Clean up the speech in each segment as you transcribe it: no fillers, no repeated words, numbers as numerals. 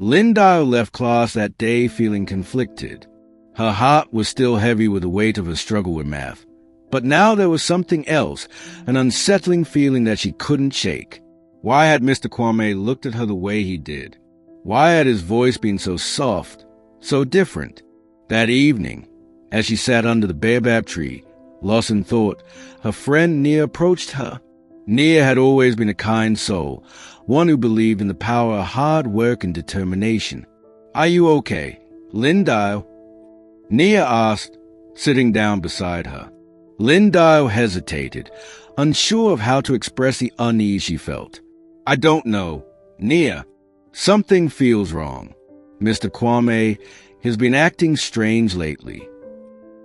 Lindiwe left class that day feeling conflicted. Her heart was still heavy with the weight of her struggle with math. But now there was something else, an unsettling feeling that she couldn't shake. Why had Mr. Kwame looked at her the way he did? Why had his voice been so soft, so different? That evening, as she sat under the baobab tree, lost in thought, her friend Nia approached her. Nia had always been a kind soul, one who believed in the power of hard work and determination. "Are you okay, Lindiwe?" Nia asked, sitting down beside her. Lindiwe hesitated, unsure of how to express the unease she felt. "I don't know. Nia, something feels wrong. Mr. Kwame has been acting strange lately."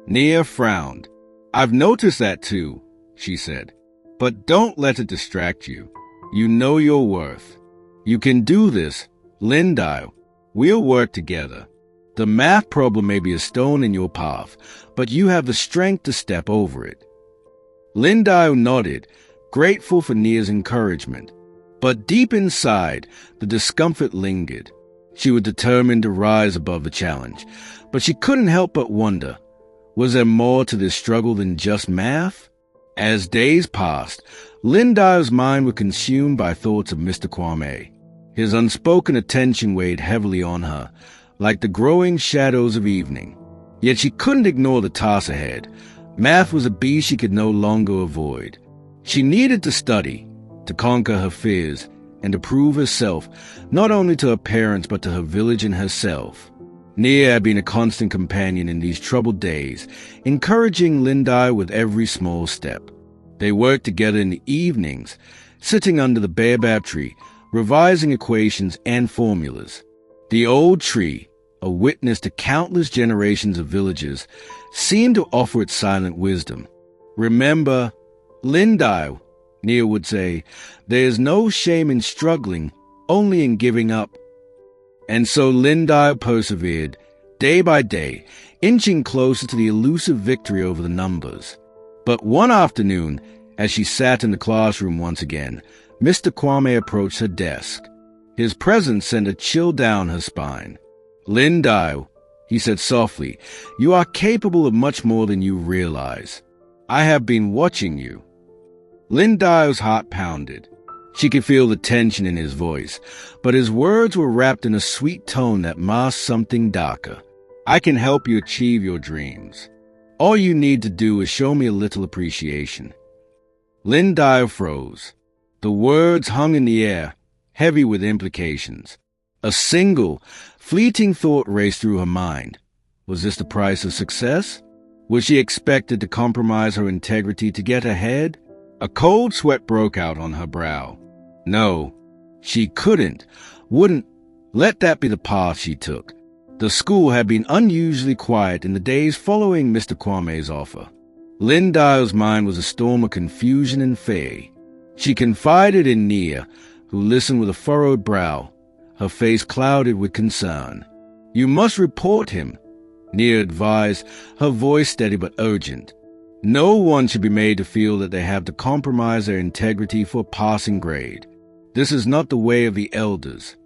Nia frowned. "I've noticed that too," she said. "But don't let it distract you. You know your worth. You can do this, Lindiwe. We'll work together. The math problem may be a stone in your path, but you have the strength to step over it." Lindiwe nodded, grateful for Nia's encouragement. But deep inside, the discomfort lingered. She was determined to rise above the challenge, but she couldn't help but wonder, was there more to this struggle than just math? As days passed, Lindiwe's mind was consumed by thoughts of Mr. Kwame. His unspoken attention weighed heavily on her, like the growing shadows of evening. Yet she couldn't ignore the task ahead. Math was a beast she could no longer avoid. She needed to study, to conquer her fears, and to prove herself, not only to her parents but to her village and herself. Nia had been a constant companion in these troubled days, encouraging Lindiwe with every small step. They worked together in the evenings, sitting under the baobab tree, revising equations and formulas. The old tree, a witness to countless generations of villagers, seemed to offer its silent wisdom. "Remember, Lindiwe," Nia would say, "there is no shame in struggling, only in giving up." And so Lindiwe persevered, day by day, inching closer to the elusive victory over the numbers. But one afternoon, as she sat in the classroom once again, Mr. Kwame approached her desk. His presence sent a chill down her spine. "Lindiwe," he said softly, "you are capable of much more than you realize. I have been watching you." Lindiwe's heart pounded. She could feel the tension in his voice, but his words were wrapped in a sweet tone that masked something darker. "I can help you achieve your dreams. All you need to do is show me a little appreciation." Lindiwe froze. The words hung in the air, heavy with implications. A single, fleeting thought raced through her mind. Was this the price of success? Was she expected to compromise her integrity to get ahead? A cold sweat broke out on her brow. No, she wouldn't let that be the path she took. The school had been unusually quiet in the days following Mr. Kwame's offer. Lindiwe's mind was a storm of confusion and fear. She confided in Nia, who listened with a furrowed brow, her face clouded with concern. "You must report him," Nia advised, her voice steady but urgent. No one should be made to feel that they have to compromise their integrity for a passing grade. This is not the way of the elders.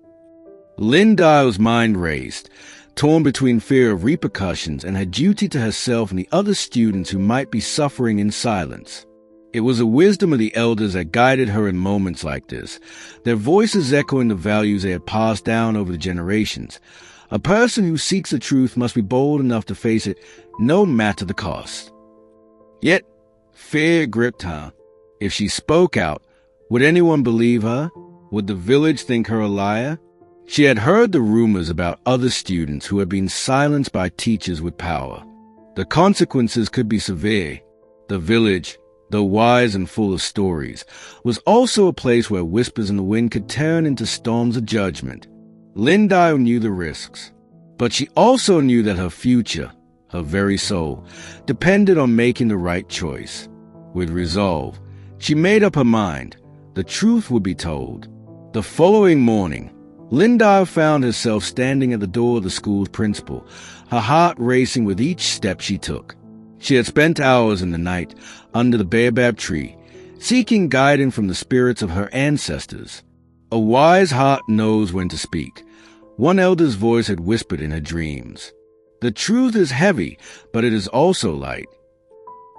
Lindiwe's mind raced, torn between fear of repercussions and her duty to herself and the other students who might be suffering in silence. It was the wisdom of the elders that guided her in moments like this, their voices echoing the values they had passed down over the generations. A person who seeks the truth must be bold enough to face it, no matter the cost. Yet, fear gripped her. If she spoke out, would anyone believe her? Would the village think her a liar? She had heard the rumors about other students who had been silenced by teachers with power. The consequences could be severe. The village, though wise and full of stories, was also a place where whispers in the wind could turn into storms of judgment. Lindiwe knew the risks, but she also knew that her future, her very soul, depended on making the right choice. With resolve, she made up her mind. The truth would be told. The following morning, Lindiwe found herself standing at the door of the school's principal, her heart racing with each step she took. She had spent hours in the night under the baobab tree, seeking guidance from the spirits of her ancestors. A wise heart knows when to speak, One elder's voice had whispered in her dreams. The truth is heavy, but it is also light.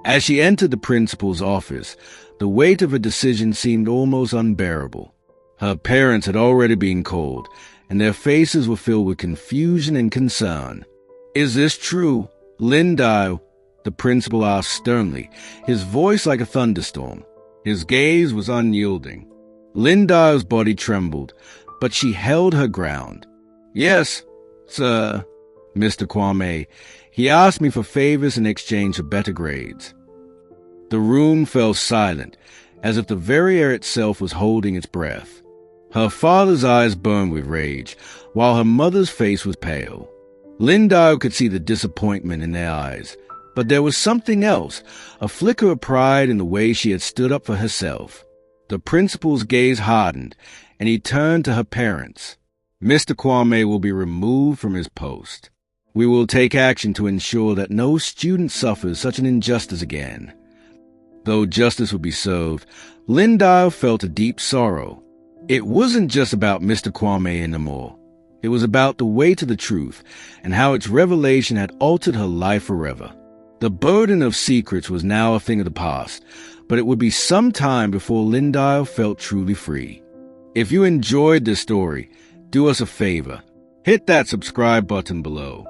As she entered the principal's office, the weight of her decision seemed almost unbearable. Her parents had already been called, and their faces were filled with confusion and concern. "Is this true, Lindiwe?" the principal asked sternly, his voice like a thunderstorm. His gaze was unyielding. Lindiwe's body trembled, but she held her ground. "Yes, sir, Mr. Kwame. He asked me for favors in exchange for better grades." The room fell silent, as if the very air itself was holding its breath. Her father's eyes burned with rage, while her mother's face was pale. Lindiwe could see the disappointment in their eyes, but there was something else, a flicker of pride in the way she had stood up for herself. The principal's gaze hardened, and he turned to her parents. "Mr. Kwame will be removed from his post. We will take action to ensure that no student suffers such an injustice again." Though justice would be served, Lindiwe felt a deep sorrow. It wasn't just about Mr. Kwame anymore. It was about the weight of the truth and how its revelation had altered her life forever. The burden of secrets was now a thing of the past, but it would be some time before Lindiwe felt truly free. If you enjoyed this story, do us a favor. Hit that subscribe button below.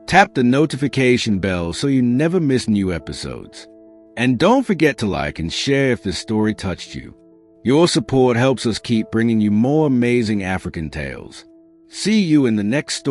Tap the notification bell so you never miss new episodes. And don't forget to like and share if this story touched you. Your support helps us keep bringing you more amazing African tales. See you in the next story.